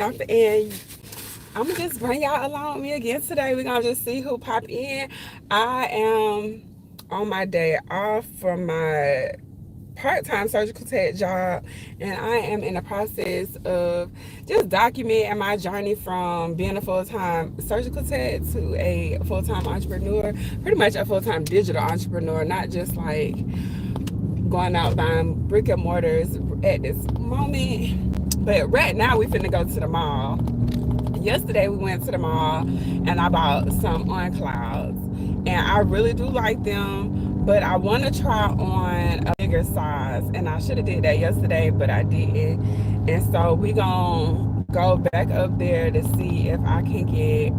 And I'm gonna just bring y'all along with me again today. We're gonna just see who pop in. I am on my day off from my part-time surgical tech job, and I am in the process of just documenting my journey from being a full-time surgical tech to a full-time entrepreneur, pretty much a full-time digital entrepreneur, not just like going out buying brick and mortars at this moment. But right now we finna go to the mall. Yesterday we went to the mall and I bought some on clouds, and I really do like them, but I want to try on a bigger size, and I should have did that yesterday, but I didn't. And so we gonna go back up there to see if I can get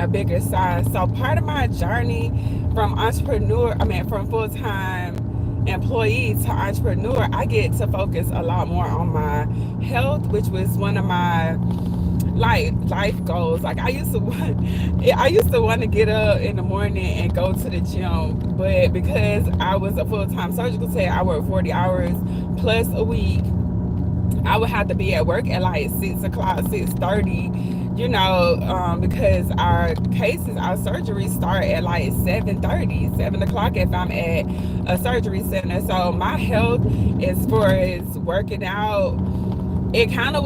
a bigger size. So part of my journey from from full-time employee to entrepreneur, I get to focus a lot more on my health, which was one of my like life goals. Like I used to want to get up in the morning and go to the gym, but because I was a full-time surgical tech, I worked 40 hours plus a week. I would have to be at work at like 6 o'clock, 6:30, because our surgeries start at like 7:30, 7 o'clock if I'm at a surgery center. So my health, as far as working out, it kind of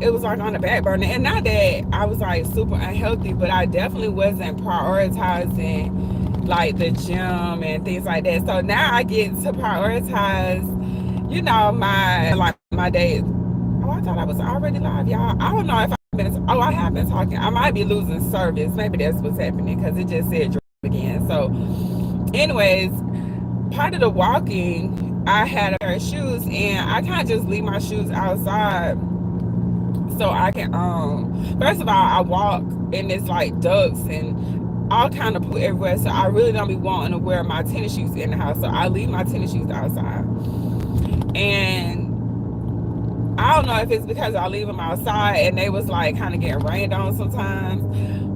it was like on the back burner. And not that I was like super unhealthy, but I definitely wasn't prioritizing like the gym and things like that. So now I get to prioritize, my days. Oh, I thought I was already live, y'all. I don't know if I have been talking. I might be losing service. Maybe that's what's happening because it just said again. So anyways, part of the walking, I had a pair of shoes, and I can't just leave my shoes outside. So I can first of all, I walk and it's like ducks and all kind of poo everywhere. So I really don't be wanting to wear my tennis shoes in the house. So I leave my tennis shoes outside. And I don't know if it's because I leave them outside and they was like kind of getting rained on sometimes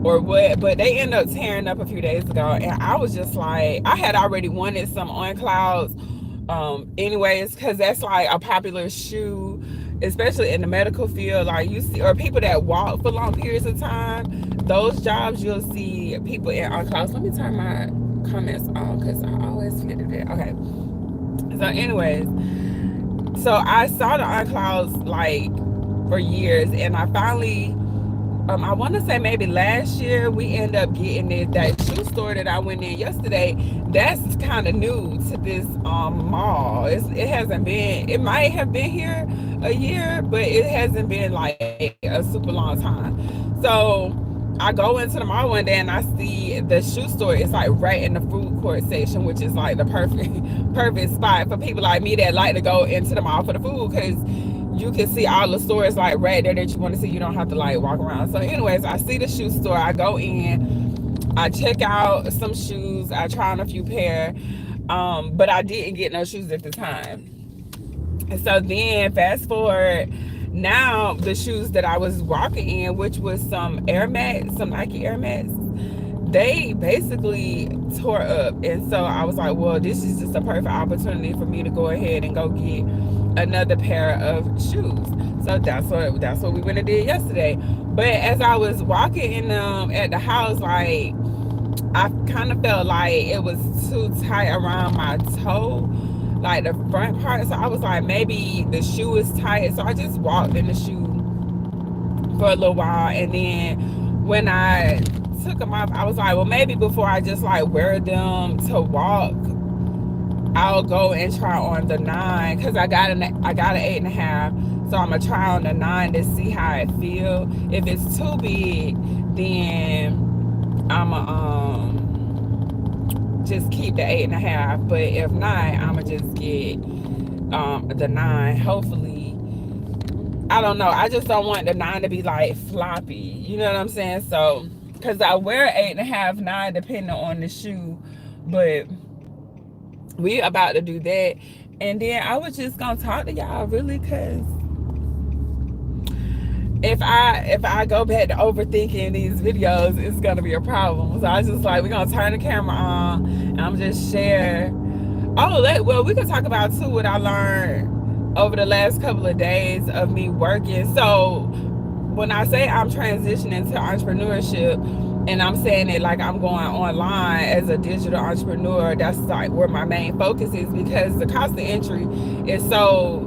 or what, but they ended up tearing up a few days ago, and I was just like, I had already wanted some on clouds anyways, because that's like a popular shoe, especially in the medical field. Like you see, or people that walk for long periods of time, those jobs you'll see people in on clouds. Let me turn my comments on because I always forget to do that. Okay, so anyways, so I saw the on clouds like for years, and I finally I want to say maybe last year we ended up getting it. That shoe store that I went in yesterday, that's kind of new to this mall. It hasn't been, it might have been here a year, but it hasn't been like a super long time. So I go into the mall one day and I see the shoe store. It's like right in the food court section, which is like the perfect spot for people like me that like to go into the mall for the food, because you can see all the stores like right there that you want to see. You don't have to like walk around. So anyways, I see the shoe store. I go in, I check out some shoes. I try on a few pair, but I didn't get no shoes at the time. And so then fast forward, now the shoes that I was walking in, which was some Nike Air Max, they basically tore up. And so I was like, well, this is just a perfect opportunity for me to go ahead and go get another pair of shoes. So that's what we went and did yesterday. But as I was walking in at the house, like I kind of felt like it was too tight around my toe, like the front part. So I was like, maybe the shoe is tight. So I just walked in the shoe for a little while, and then when I took them off, I was like, well, maybe before I just like wear them to walk, I'll go and try on the 9, because I got an 8.5. So I'm gonna try on the 9 to see how it feel. If it's too big, then I'm just keep the 8.5. But if not, I'm gonna just get the 9. Hopefully, I don't know. I just don't want the 9 to be like floppy. You know what I'm saying? So, because I wear 8.5, 9 depending on the shoe, but we about to do that. And then I was just gonna talk to y'all really, because if I go back to overthinking these videos, it's gonna be a problem. So I was just like, we're gonna turn the camera on and I'm just share. Well, we can talk about too what I learned over the last couple of days of me working. So when I say I'm transitioning to entrepreneurship, and I'm saying it like I'm going online as a digital entrepreneur, that's like where my main focus is, because the cost of entry is so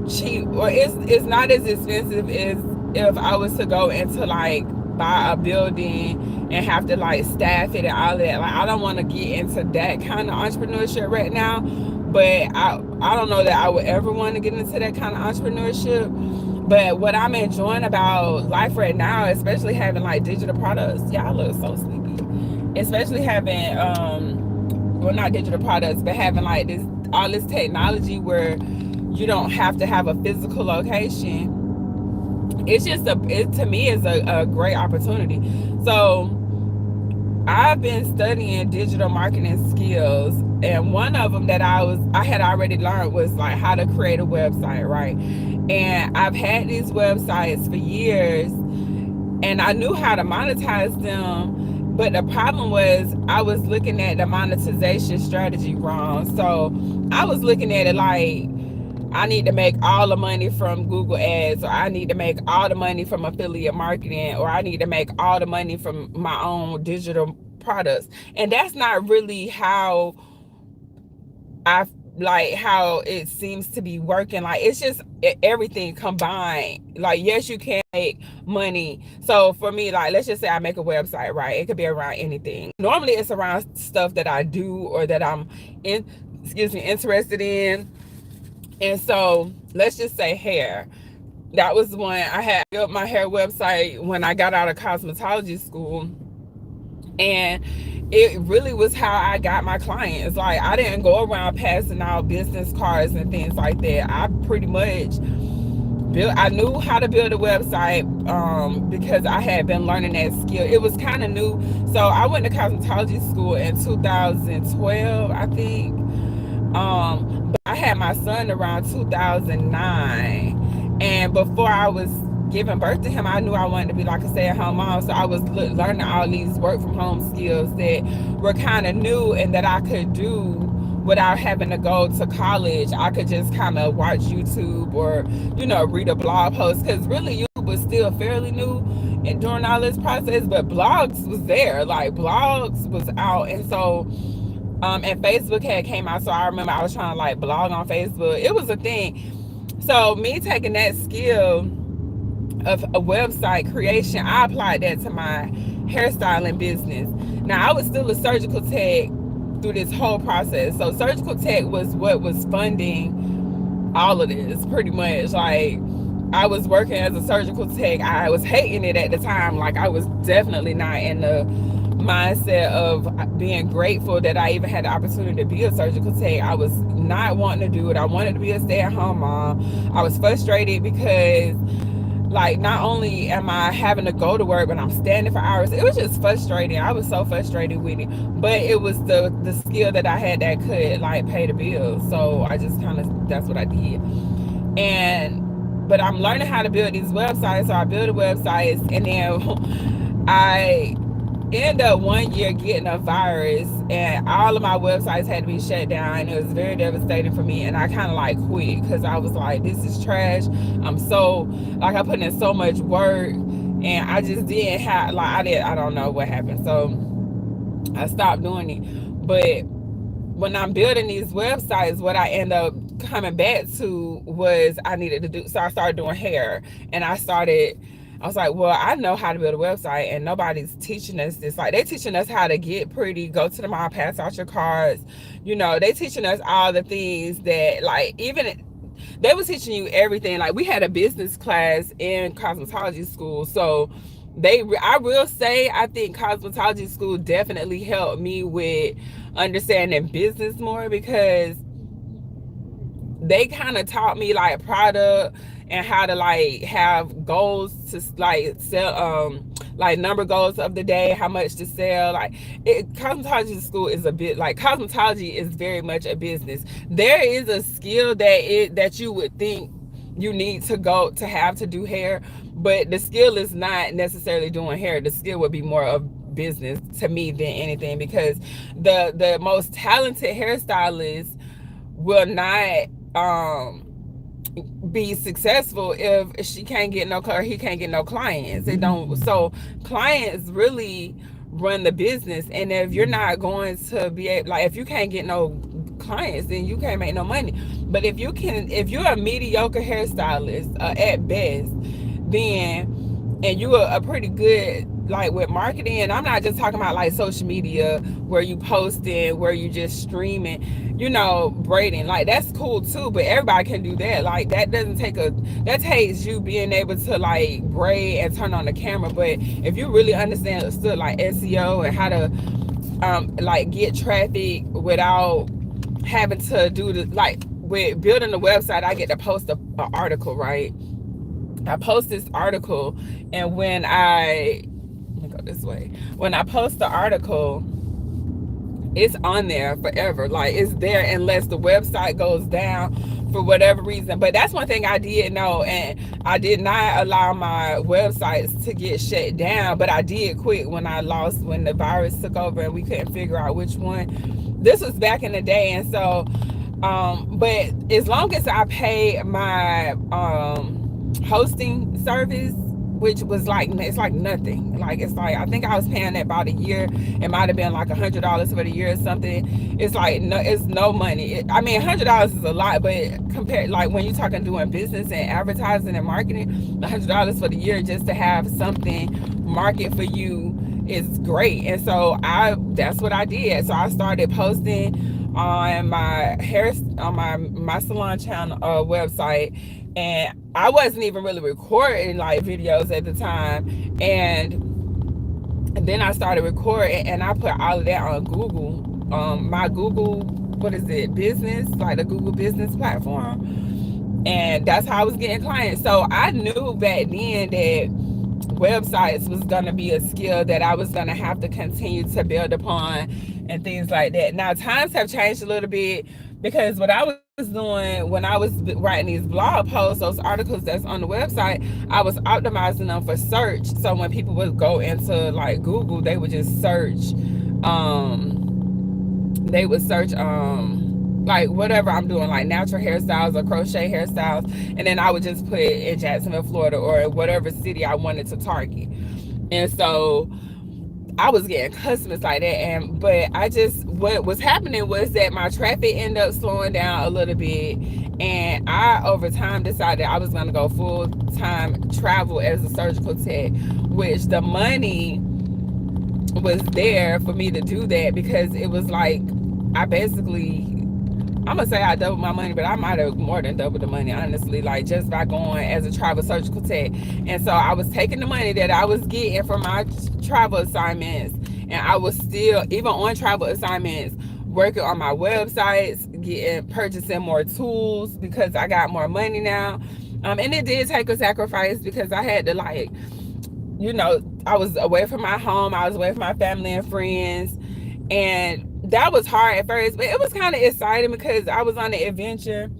cheap, or it's not as expensive as if I was to go into like buy a building and have to like staff it and all that. Like I don't want to get into that kind of entrepreneurship right now, but I don't know that I would ever want to get into that kind of entrepreneurship. But what I'm enjoying about life right now, especially having like digital products, y'all look so sleepy, especially having well, not digital products, but having like this all this technology where you don't have to have a physical location. It's just it to me is a great opportunity. So I've been studying digital marketing skills, and one of them that I had already learned was like how to create a website, right? And I've had these websites for years, and I knew how to monetize them, but the problem was I was looking at the monetization strategy wrong. So I was looking at it like I need to make all the money from Google ads, or I need to make all the money from affiliate marketing, or I need to make all the money from my own digital products. And that's not really how I like how it seems to be working. Like it's just everything combined. Like yes, you can make money. So for me, like let's just say I make a website, right? It could be around anything. Normally it's around stuff that I do or that I'm in, excuse me, interested in. And so let's just say hair. That was when I had built my hair website when I got out of cosmetology school. And it really was how I got my clients. Like I didn't go around passing out business cards and things like that. I pretty much I knew how to build a website because I had been learning that skill. It was kind of new. So I went to cosmetology school in 2012, I think. But I had my son around 2009, and before I was giving birth to him, I knew I wanted to be like a stay-at-home mom. So I was learning all these work-from-home skills that were kind of new and that I could do without having to go to college. I could just kind of watch YouTube or read a blog post, because really YouTube was still fairly new and during all this process, but blogs was there. Like blogs was out. And so and Facebook had came out, so I remember I was trying to like blog on Facebook. It was a thing. So me taking that skill of a website creation, I applied that to my hairstyling business. Now I was still a surgical tech through this whole process. So surgical tech was what was funding all of this, pretty much. Like I was working as a surgical tech. I was hating it at the time. Like I was definitely not in the mindset of being grateful that I even had the opportunity to be a surgical tech. I was not wanting to do it. I wanted to be a stay-at-home mom. I was frustrated because like not only am I having to go to work, but I'm standing for hours. It was just frustrating. I was so frustrated with it. But it was the skill that I had that could like pay the bills. So I just kind of, that's what I did. But I'm learning how to build these websites. So I build the websites, and then I ended up one year getting a virus, and all of my websites had to be shut down, and it was very devastating for me. And I kind of like quit because I was like, this is trash. I'm so like, I put in so much work, and I just didn't have like, I don't know what happened. So I stopped doing it. But when I'm building these websites, what I end up coming back to was I needed to do, so I started doing hair. And I was like, well, I know how to build a website, and nobody's teaching us this. Like, they teaching us how to get pretty, go to the mall, pass out your cards. They teaching us all the things that, like, even they was teaching you everything. Like, we had a business class in cosmetology school. So I will say, I think cosmetology school definitely helped me with understanding business more, because they kind of taught me like product and how to like have goals to like sell, like number goals of the day, how much to sell. Like cosmetology school is a bit like, cosmetology is very much a business. There is a skill that you would think you need to go to have to do hair, but the skill is not necessarily doing hair. The skill would be more of business to me than anything, because the most talented hairstylists will not be successful if she can't get no, or he can't get no clients. They don't. So clients really run the business, and if you're not going to be able, like, if you can't get no clients, then you can't make no money. But if you can, if you're a mediocre hairstylist, at best, then, and you are a pretty good, like, with marketing, and I'm not just talking about like social media where you posting, where you just streaming, braiding, like, that's cool too, but everybody can do that. Like, that doesn't take that takes you being able to like braid and turn on the camera. But if you really understand still like SEO and how to like get traffic without having to do the, like, with building the website, I get to post a article, right? I post this article, and let me go this way. When I post the article, it's on there forever. Like, it's there unless the website goes down for whatever reason. But that's one thing I did know, and I did not allow my websites to get shut down, but I did quit when the virus took over and we couldn't figure out which one. This was back in the day. And so, but as long as I pay my hosting service, which was like, it's like nothing. Like, it's like, I think I was paying that about a year. It might have been like $100 for the year or something. It's like, no, it's no money. I mean, $100 is a lot, but compared, like, when you're talking doing business and advertising and marketing, $100 for the year just to have something market for you is great. And so that's what I did. So I started posting on my my salon channel website, and I wasn't even really recording like videos at the time. And then I started recording, and I put all of that on Google, my Google, what is it, business, like the Google business platform. And that's how I was getting clients. So I knew back then that websites was going to be a skill that I was going to have to continue to build upon and things like that. Now, times have changed a little bit, because what I was doing when I was writing these blog posts, those articles that's on the website, I was optimizing them for search. So when people would go into like Google, they would just search, like whatever I'm doing, like natural hairstyles or crochet hairstyles, and then I would just put in Jacksonville, Florida, or whatever city I wanted to target. And so I was getting customers like that. But what was happening was that my traffic ended up slowing down a little bit, and I over time decided I was going to go full-time travel as a surgical tech, which the money was there for me to do that, because it was like, I'm gonna say I doubled my money, but I might have more than doubled the money, honestly, like just by going as a travel surgical tech. And so I was taking the money that I was getting from my travel assignments, and I was still, even on travel assignments, working on my websites, purchasing more tools because I got more money now. And it did take a sacrifice, because I had to, like, I was away from my home, I was away from my family and friends, and that was hard at first, but it was kind of exciting because I was on an adventure.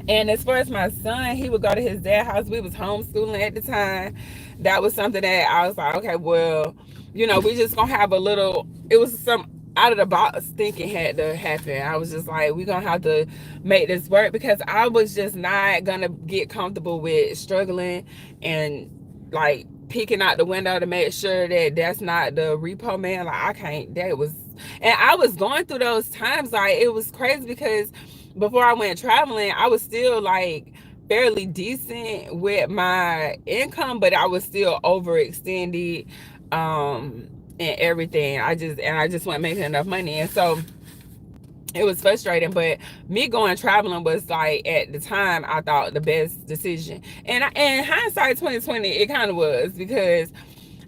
And as far as my son, he would go to his dad's house. We was homeschooling at the time. That was something that I was like, okay, well, we just gonna have a little, it was some out of the box thinking had to happen. I was just like, we're gonna have to make this work, because I was just not gonna get comfortable with struggling and like peeking out the window to make sure that that's not the repo man. Like, I can't, that was, and I was going through those times. Like, it was crazy, because before I went traveling, I was still like fairly decent with my income, but I was still overextended, and everything. I just wasn't making enough money. And so it was frustrating. But me going traveling was, like, at the time, I thought the best decision. And in hindsight 2020, it kind of was, because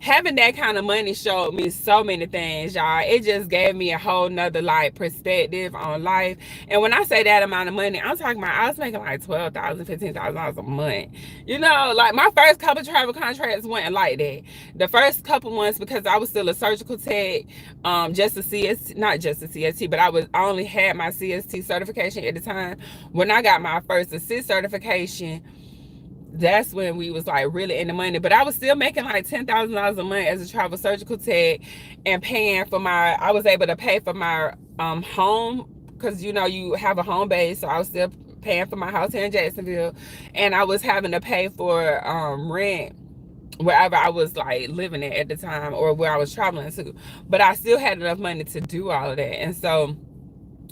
having that kind of money showed me so many things, y'all. It just gave me a whole nother, like, perspective on life. And when I say that amount of money, I'm talking about, I was making like $12,000, $15,000 a month. Like, my first couple travel contracts went like that. The first couple ones, because I was still a surgical tech, just a CST, not just a CST, but I only had my CST certification at the time. When I got my first assist certification, that's when we was like really in the money. But I was still making like $10,000 a month as a travel surgical tech, and paying for I was able to pay for my home, because you have a home base. So I was still paying for my house here in Jacksonville, and I was having to pay for rent wherever I was like living at the time, or where I was traveling to. But I still had enough money to do all of that. And so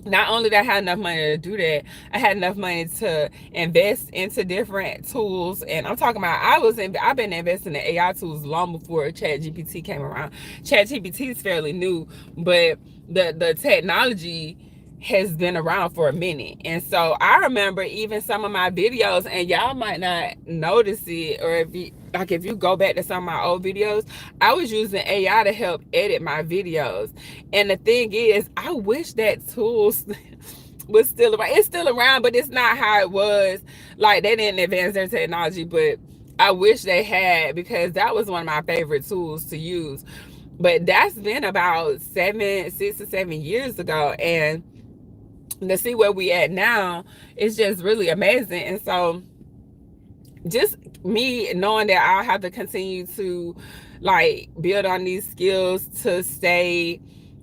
not only that I had enough money to do that, I had enough money to invest into different tools. And I'm talking about, I've been investing in AI tools long before ChatGPT came around. ChatGPT is fairly new, but the technology has been around for a minute. And so I remember even some of my videos, and y'all might not notice it, or if you go back to some of my old videos, I was using AI to help edit my videos. And the thing is, I wish that tools was still around. It's still around, but it's not how it was. Like, they didn't advance their technology, but I wish they had, because that was one of my favorite tools to use. But that's been about 6 or 7 years ago, and to see where we at now is just really amazing. And so just me knowing that I'll have to continue to like build on these skills to stay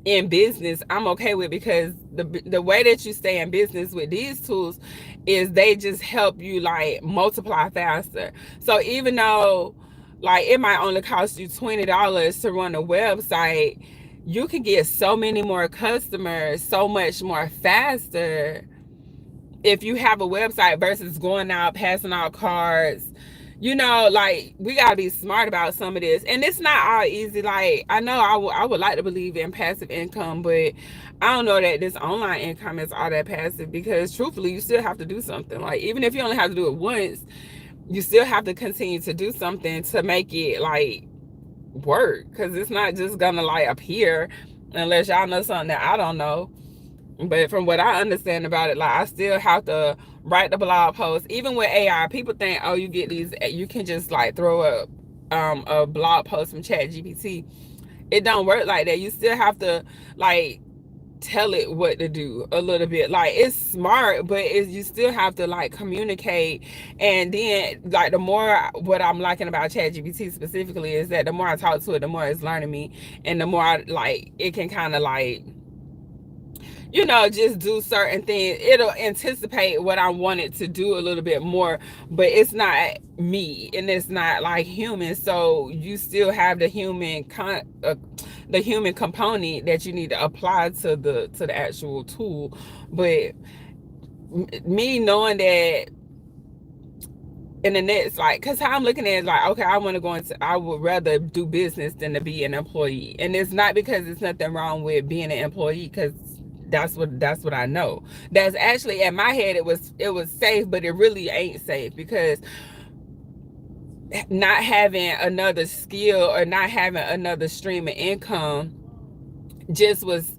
in business, I'm okay with, because the way that you stay in business with these tools is they just help you like multiply faster. So even though like it might only cost you $20 to run a website, you can get so many more customers so much more faster if you have a website versus going out passing out cards. Like, we gotta be smart about some of this, and it's not all easy. Like, I know I would like to believe in passive income, but I don't know that this online income is all that passive, because truthfully you still have to do something. Like, even if you only have to do it once, you still have to continue to do something to make it like work, because it's not just gonna like appear unless y'all know something that I don't know. But from what I understand about it, like, I still have to write the blog post. Even with AI, people think, oh, you can just like throw up a blog post from ChatGPT. It don't work like that. You still have to like tell it what to do a little bit. Like, it's smart, but you still have to like communicate. And then like, the more, what I'm liking about ChatGPT specifically is that the more I talk to it, the more it's learning me, and the more I like, it can kind of like, just do certain things. It'll anticipate what I want it to do a little bit more, but it's not me, and it's not like human. So you still have the human component that you need to apply to the actual tool. But me knowing that in the next, like, because how I'm looking at it is like, okay, I would rather do business than to be an employee. And it's not because there's nothing wrong with being an employee, because that's what I know. That's actually, in my head, it was safe, but it really ain't safe, because not having another skill or not having another stream of income just was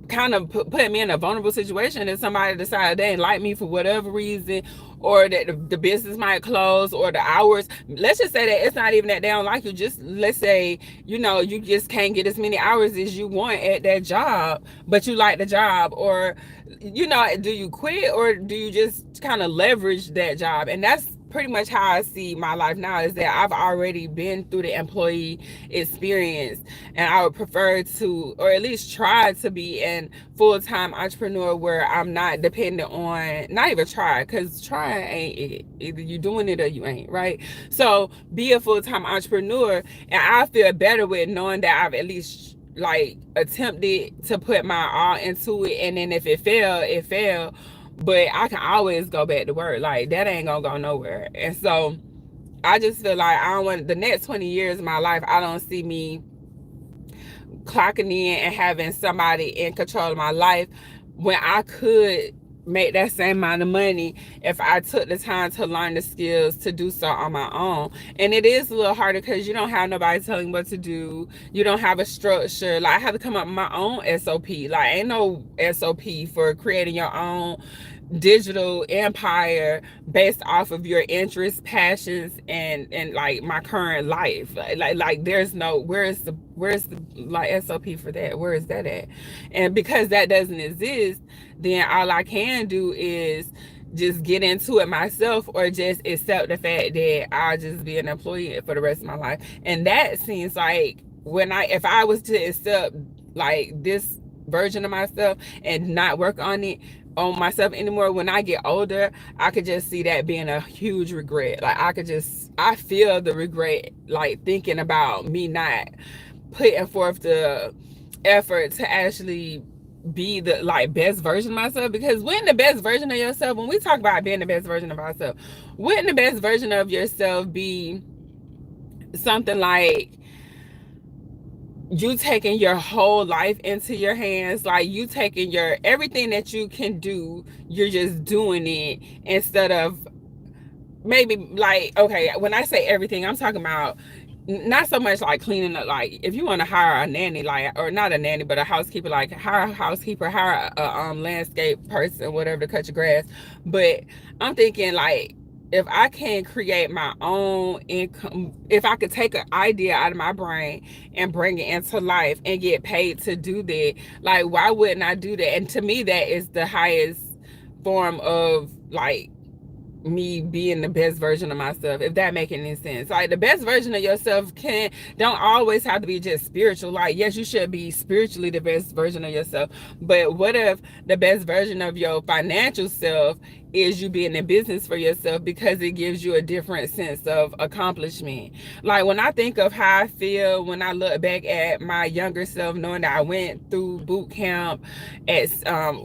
kind of put me in a vulnerable situation. If somebody decided they didn't like me for whatever reason, or that the business might close, or the hours, let's just say that it's not even that they don't like you, just let's say you just can't get as many hours as you want at that job, but you like the job, or do you quit, or do you just kind of leverage that job? And that's pretty much how I see my life now, is that I've already been through the employee experience, and I would prefer to, or at least try to, be an full-time entrepreneur where I'm not dependent on, not even try, because trying ain't it. Either you doing it or you ain't, right? So be a full-time entrepreneur, and I feel better with knowing that I've at least like attempted to put my all into it, and then if it failed, it failed, but I can always go back to work. Like, that ain't gonna go nowhere. And so I just feel like I don't want the next 20 years of my life, I don't see me clocking in and having somebody in control of my life, when I could make that same amount of money if I took the time to learn the skills to do so on my own. And it is a little harder because you don't have nobody telling you what to do. You don't have a structure. Like, I have to come up with my own SOP. Like, ain't no SOP for creating your own digital empire based off of your interests, passions, and like my current life. Like there's no, where's the like SOP for that? Where is that at? And because that doesn't exist, then all I can do is just get into it myself, or just accept the fact that I'll just be an employee for the rest of my life. And that seems like, if I was to accept like this version of myself and not work on it, on myself anymore. When I get older, I could just see that being a huge regret. Like I feel the regret, like thinking about me not putting forth the effort to actually be the like best version of myself. Because when the best version of yourself, when we talk about being the best version of ourselves, wouldn't the best version of yourself be something like you taking your whole life into your hands, like you taking your everything that you can do, you're just doing it instead of maybe like, okay, when I say everything, I'm talking about not so much like cleaning up. Like if you want to hire a nanny, like, or not a nanny but a housekeeper, like hire a housekeeper, hire a landscape person, whatever, to cut your grass. But I'm thinking like, if I can create my own income, if I could take an idea out of my brain and bring it into life and get paid to do that, like why wouldn't I do that? And to me, that is the highest form of like me being the best version of myself, if that make any sense. Like the best version of yourself don't always have to be just spiritual. Like yes, you should be spiritually the best version of yourself, but what if the best version of your financial self is you being in business for yourself, because it gives you a different sense of accomplishment. Like when I think of how I feel when I look back at my younger self, knowing that I went through boot camp at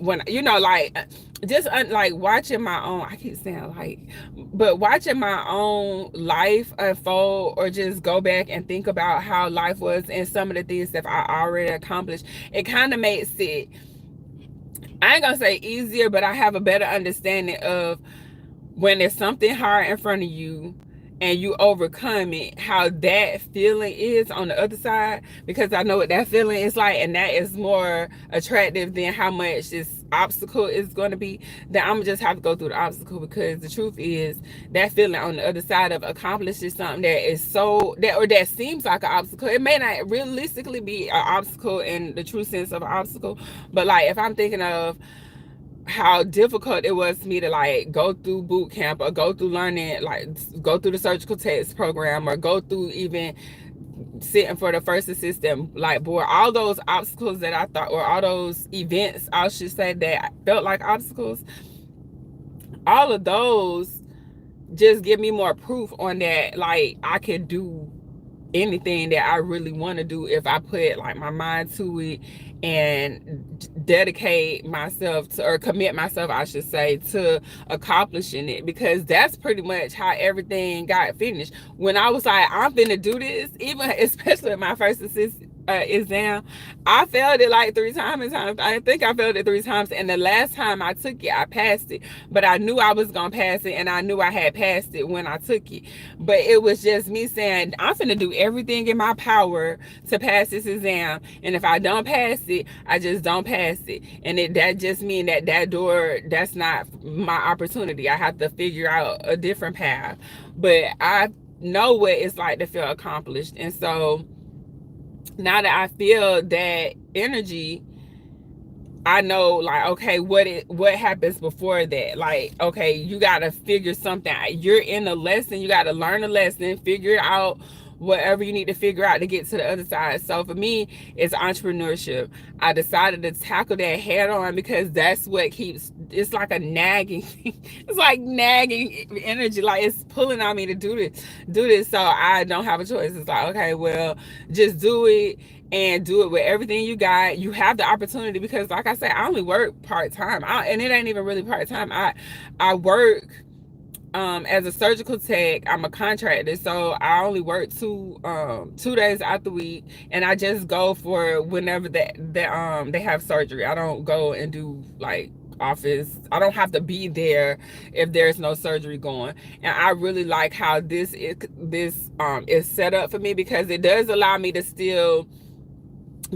when like just like watching my own, I keep saying like, but watching my own life unfold, or just go back and think about how life was and some of the things that I already accomplished, it kind of makes it, I ain't gonna say easier, but I have a better understanding of when there's something hard in front of you and you overcome it, how that feeling is on the other side, because I know what that feeling is like, and that is more attractive than how much this obstacle is going to be. That I'm just have to go through the obstacle, because the truth is that feeling on the other side of accomplishing something that is so that, or that seems like an obstacle, it may not realistically be an obstacle in the true sense of an obstacle, but like if I'm thinking of how difficult it was for me to like go through boot camp, or go through learning, like go through the surgical test program, or go through even sitting for the first assistant like board, all those obstacles that I thought, or all those events I should say that felt like obstacles, all of those just give me more proof on that, like I could do anything that I really want to do if I put like my mind to it and dedicate myself to, or commit myself, I should say, to accomplishing it. Because that's pretty much how everything got finished. When I was like, I'm finna do this, even especially my first exam, I failed it like 3 times. I think I failed it 3 times, and the last time I took it, I passed it. But I knew I was gonna pass it, and I knew I had passed it when I took it. But it was just me saying, I'm finna do everything in my power to pass this exam, and if I don't pass it, I just don't pass it. And that just means that door, that's not my opportunity. I have to figure out a different path. But I know what it's like to feel accomplished, and so now that I feel that energy, I know like, okay, what happens before that? Like, okay, you gotta figure something out. You're in a lesson, you gotta learn a lesson, figure out whatever you need to figure out to get to the other side. So for me, it's entrepreneurship. I decided to tackle that head on, because that's what keeps, it's like a nagging it's like nagging energy, like it's pulling on me to do this. So I don't have a choice. It's like, okay, well, just do it, and do it with everything you got. You have the opportunity, because like I said, I only work part-time, and it ain't even really part-time. I work as a surgical tech. I'm a contractor, so I only work 2 days out the week, and I just go for whenever they have surgery. I don't go and do like office. I don't have to be there if there's no surgery going. And I really like how this is set up for me, because it does allow me to still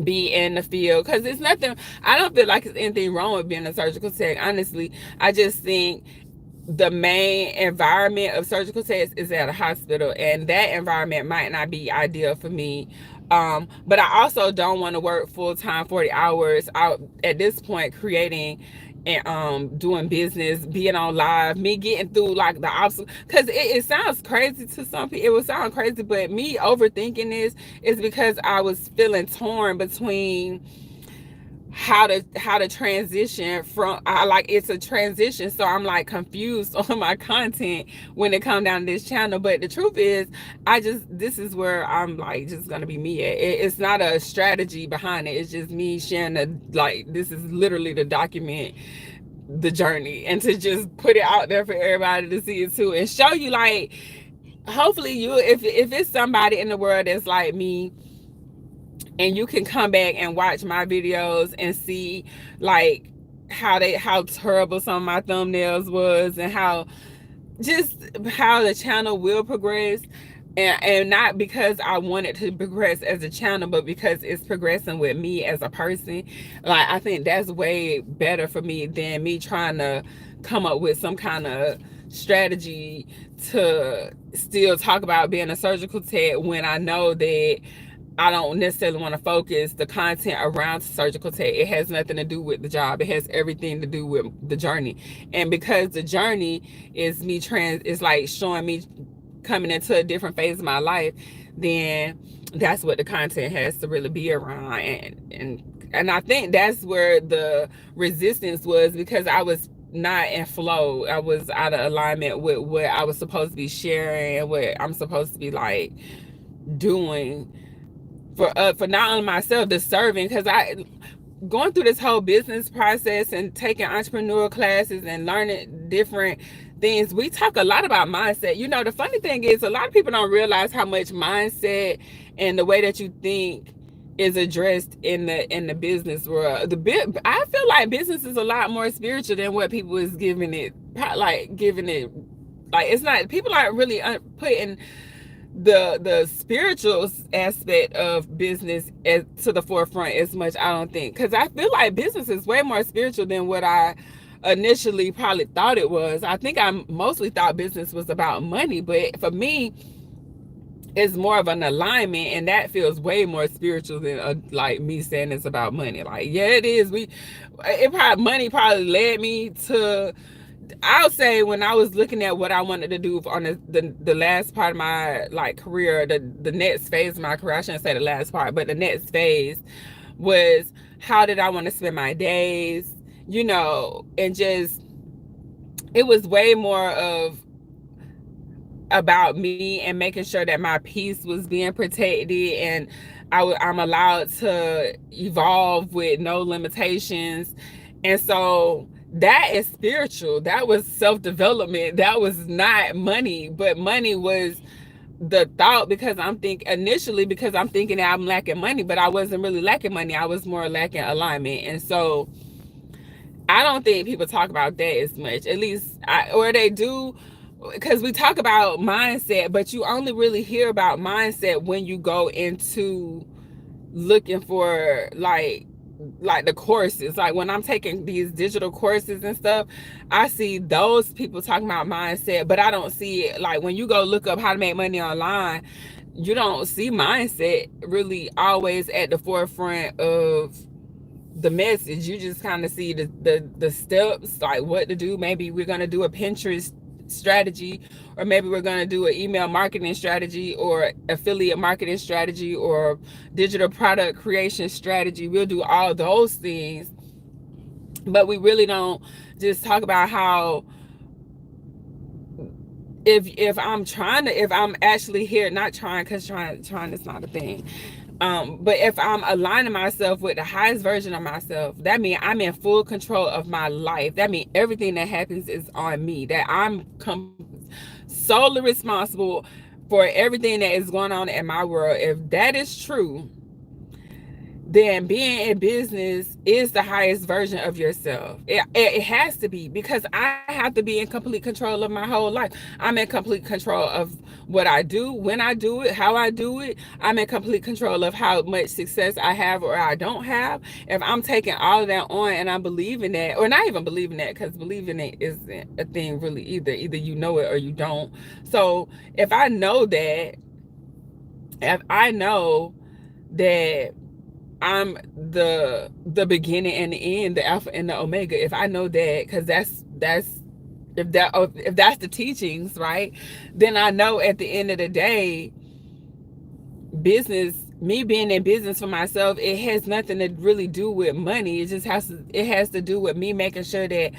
be in the field. Because it's nothing, I don't feel like it's anything wrong with being a surgical tech, honestly. I just think the main environment of surgical techs is at a hospital, and that environment might not be ideal for me. But I also don't want to work full-time 40 hours out at this point, creating and doing business, being on live, me getting through like the obstacle, because it sounds crazy to some people. It would sound crazy, but me overthinking this is because I was feeling torn between how to transition from, I like, it's a transition, so I'm like confused on my content when it come down to this channel. But the truth is, this is where I'm like just gonna be me at. It's not a strategy behind it, it's just me sharing this is literally to document the journey and to just put it out there for everybody to see it too, and show you, like, hopefully you, if it's somebody in the world that's like me, and you can come back and watch my videos and see, like, how terrible some of my thumbnails was, and how the channel will progress, and not because I want it to progress as a channel, but because it's progressing with me as a person. Like, I think that's way better for me than me trying to come up with some kind of strategy to still talk about being a surgical tech, when I know that I don't necessarily want to focus the content around surgical tech. It has nothing to do with the job. It has everything to do with the journey. And because the journey is is like showing me coming into a different phase of my life, then that's what the content has to really be around. And I think that's where the resistance was, because I was not in flow. I was out of alignment with what I was supposed to be sharing and what I'm supposed to be like doing for not only myself, the serving, because I going through this whole business process and taking entrepreneurial classes and learning different things. We talk a lot about mindset. You know, the funny thing is, a lot of people don't realize how much mindset and the way that you think is addressed in the business world. I feel like business is a lot more spiritual than what people is giving it, like, it's not, people aren't really putting the spiritual aspect of business to the forefront as much, I don't think, because I feel like business is way more spiritual than what I initially probably thought it was. I think I mostly thought business was about money, but for me, it's more of an alignment, and that feels way more spiritual than like me saying it's about money. Like, yeah, it is. Money probably led me to, I'll say, when I was looking at what I wanted to do on the last part of my like career, the next phase of my career, I shouldn't say the last part, but the next phase was, how did I want to spend my days, and just, it was way more of about me and making sure that my peace was being protected, and I'm allowed to evolve with no limitations. And so that is spiritual. That was self-development. That was not money, but money was the thought, because I'm thinking that I'm lacking money, but I wasn't really lacking money. I was more lacking alignment. And so I don't think people talk about that as much, at least, or they do, because we talk about mindset, but you only really hear about mindset when you go into looking for like the courses. Like, when I'm taking these digital courses and stuff, I see those people talking about mindset, but I don't see it. Like, when you go look up how to make money online, you don't see mindset really always at the forefront of the message. You just kind of see the steps, like what to do. Maybe we're going to do a Pinterest strategy, or maybe we're going to do an email marketing strategy, or affiliate marketing strategy, or digital product creation strategy. We'll do all those things, but we really don't just talk about how, if I'm actually here, not trying, because trying is not a thing, but if I'm aligning myself with the highest version of myself, that means I'm in full control of my life. That means everything that happens is on me, that I'm solely responsible for everything that is going on in my world. If that is true, then being in business is the highest version of yourself. It has to be, because I have to be in complete control of my whole life. I'm in complete control of what I do, when I do it, how I do it. I'm in complete control of how much success I have or I don't have. If I'm taking all of that on and I'm believing that, or not even believing that, because believing it isn't a thing really either. Either you know it or you don't. So if I know that I'm the beginning and the end, the alpha and the omega, if I know that, because if that's the teachings, right, then I know at the end of the day, business me being in business for myself, it has nothing to really do with money. It has to do with me making sure that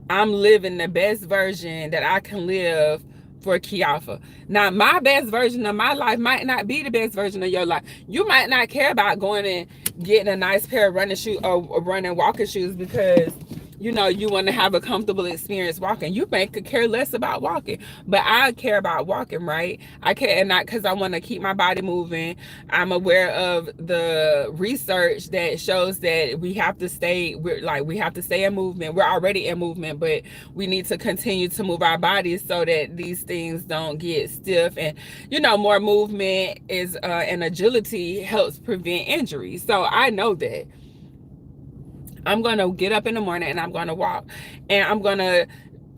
I'm living the best version that I can live for Kiafa. Now, my best version of my life might not be the best version of your life. You might not care about going and getting a nice pair of running shoes or running walking shoes because you want to have a comfortable experience walking. You may could care less about walking, but I care about walking, right? I care, and not because I want to keep my body moving. I'm aware of the research that shows that we have to stay in movement. We're already in movement, but we need to continue to move our bodies so that these things don't get stiff. And more movement is and agility helps prevent injury. So I know that I'm going to get up in the morning and I'm going to walk, and I'm going to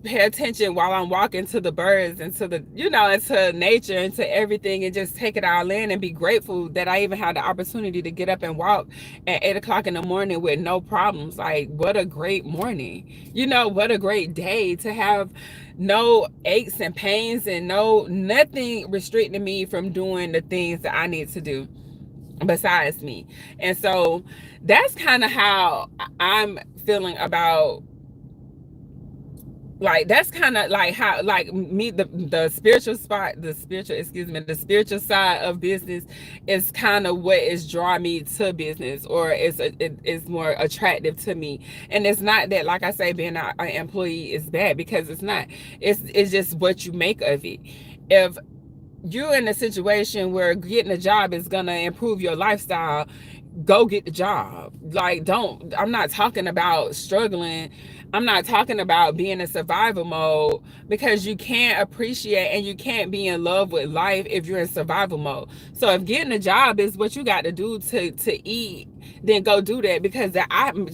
pay attention while I'm walking to the birds and to into nature and to everything, and just take it all in and be grateful that I even had the opportunity to get up and walk at 8 o'clock in the morning with no problems. Like, what a great morning. What a great day to have no aches and pains and nothing restricting me from doing the things that I need to do besides me. And so that's kind of how I'm feeling about, like, that's kind of like how, like, me, the spiritual side of business is kind of what is drawing me to business, or it's more attractive to me. And it's not that, like I say, being an employee is bad, because it's not. It's just what you make of it. If you're in a situation where getting a job is gonna improve your lifestyle, go get the job. Like, I'm not talking about struggling. I'm not talking about being in survival mode, because you can't appreciate and you can't be in love with life if you're in survival mode. So if getting a job is what you got to do to eat, then go do that, because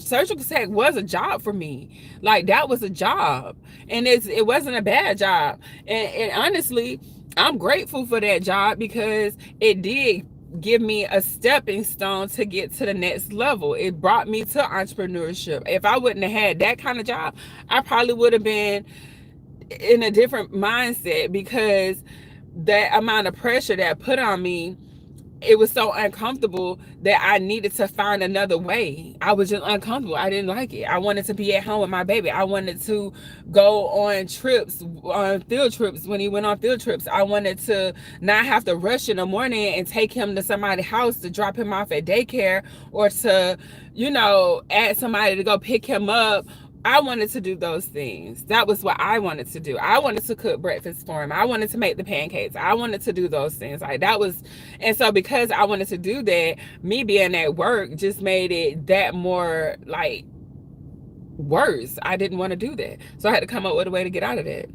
surgical tech was a job for me. Like, that was a job, and it wasn't a bad job. And honestly, I'm grateful for that job, because it did give me a stepping stone to get to the next level. It brought me to entrepreneurship. If I wouldn't have had that kind of job, I probably would have been in a different mindset, because that amount of pressure that put on me, it was so uncomfortable that I needed to find another way. I was just uncomfortable. I didn't like it. I wanted to be at home with my baby. I wanted to go on field trips when he went on field trips. I wanted to not have to rush in the morning and take him to somebody's house to drop him off at daycare, or to, add somebody to go pick him up. I wanted to do those things. That was what I wanted to do. I wanted to cook breakfast for him. I wanted to make the pancakes. I wanted to do those things. Like, that was, and so because I wanted to do that, me being at work just made it that more, like, worse. I didn't want to do that. So I had to come up with a way to get out of that.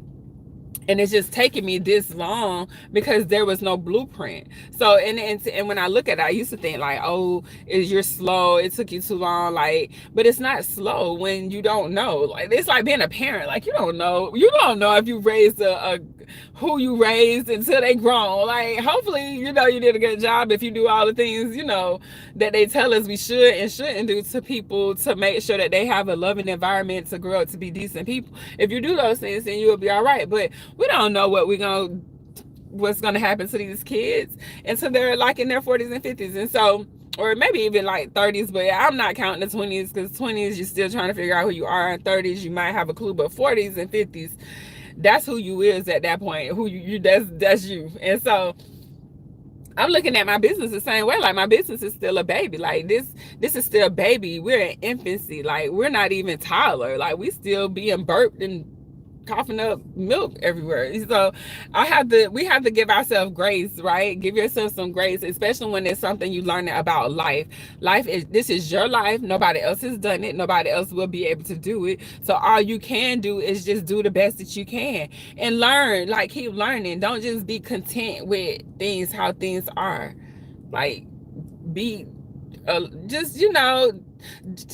And it's just taking me this long because there was no blueprint. So, and when I look at it, I used to think like, oh, you're slow. It took you too long. Like, but it's not slow when you don't know. Like, it's like being a parent. Like, you don't know if you raised who you raised until they grown. Like, hopefully, you did a good job if you do all the things, that they tell us we should and shouldn't do to people, to make sure that they have a loving environment to grow up to be decent people. If you do those things, then you'll be all right. But we don't know what's gonna happen to these kids until they're like in their 40s and 50s, and so, or maybe even like 30s. But I'm not counting the 20s, because 20s you're still trying to figure out who you are, and 30s you might have a clue, but 40s and 50s, that's who you is at that point. Who you that's you. And so I'm looking at my business the same way. Like, my business is still a baby. Like, this is still a baby. We're in infancy. Like, we're not even toddler. Like, we still being burped and coughing up milk everywhere. So we have to give ourselves grace, right? Give yourself some grace, especially when it's something you learn about life. This is your life. Nobody else has done it. Nobody else will be able to do it. So all you can do is just do the best that you can and learn. Like, keep learning. Don't just be content with how things are. Like, be just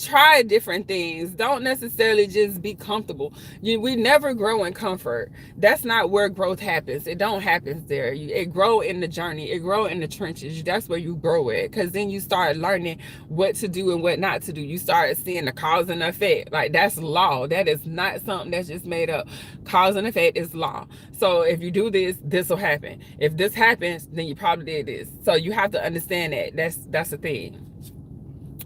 try different things. Don't necessarily just be comfortable. We never grow in comfort. That's not where growth happens. It don't happen there. It grow in the journey. It grow in the trenches. That's where you grow it, because then you start learning what to do and what not to do. You start seeing the cause and effect. Like, that's law. That is not something that's just made up. Cause and effect is law. So if you do this, this will happen. If this happens, then you probably did this. So you have to understand that. That's the thing.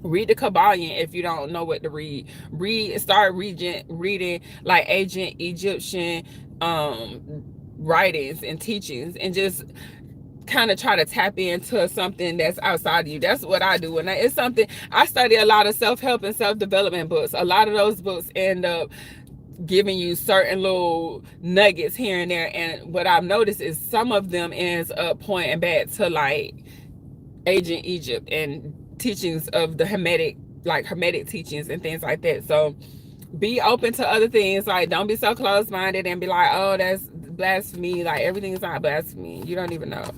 Read the Kabbalion if you don't know what to read. Start reading like ancient Egyptian writings and teachings, and just kind of try to tap into something that's outside of you. That's what I do. And it's something I study. A lot of self-help and self-development books. A lot of those books end up giving you certain little nuggets here and there. And what I've noticed is some of them ends up pointing back to like ancient Egypt and teachings of the hermetic teachings and things like that. So be open to other things. Like, don't be so close-minded and be like, oh, that's blasphemy. Like, everything's not blasphemy. You don't even know.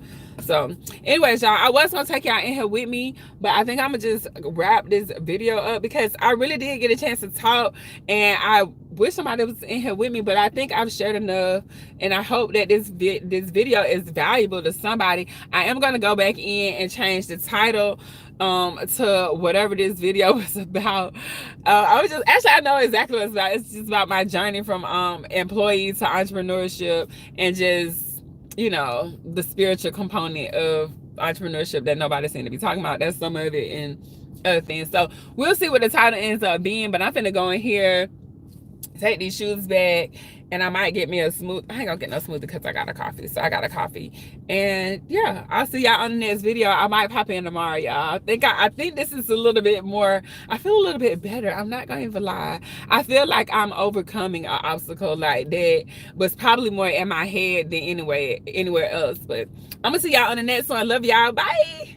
So anyways, y'all, I was gonna take y'all in here with me, but I think I'm gonna just wrap this video up, because I really did get a chance to talk, and I wish somebody was in here with me, but I think I've shared enough, and I hope that this video is valuable to somebody. I am gonna go back in and change the title to whatever this video was about. I was just, actually, I know exactly what it's about. It's just about my journey from employee to entrepreneurship, and just, the spiritual component of entrepreneurship that nobody seems to be talking about. That's some of it, and other things. So we'll see what the title ends up being, but I'm finna go in here, take these shoes back, and I might get me a smoothie. I ain't gonna get no smoothie because I got a coffee. So I got a coffee. And yeah, I'll see y'all on the next video. I might pop in tomorrow, y'all. I think this is a little bit more, I feel a little bit better. I'm not gonna even lie. I feel like I'm overcoming an obstacle like that, but it's probably more in my head than anywhere else. But I'm gonna see y'all on the next one. Love y'all. Bye.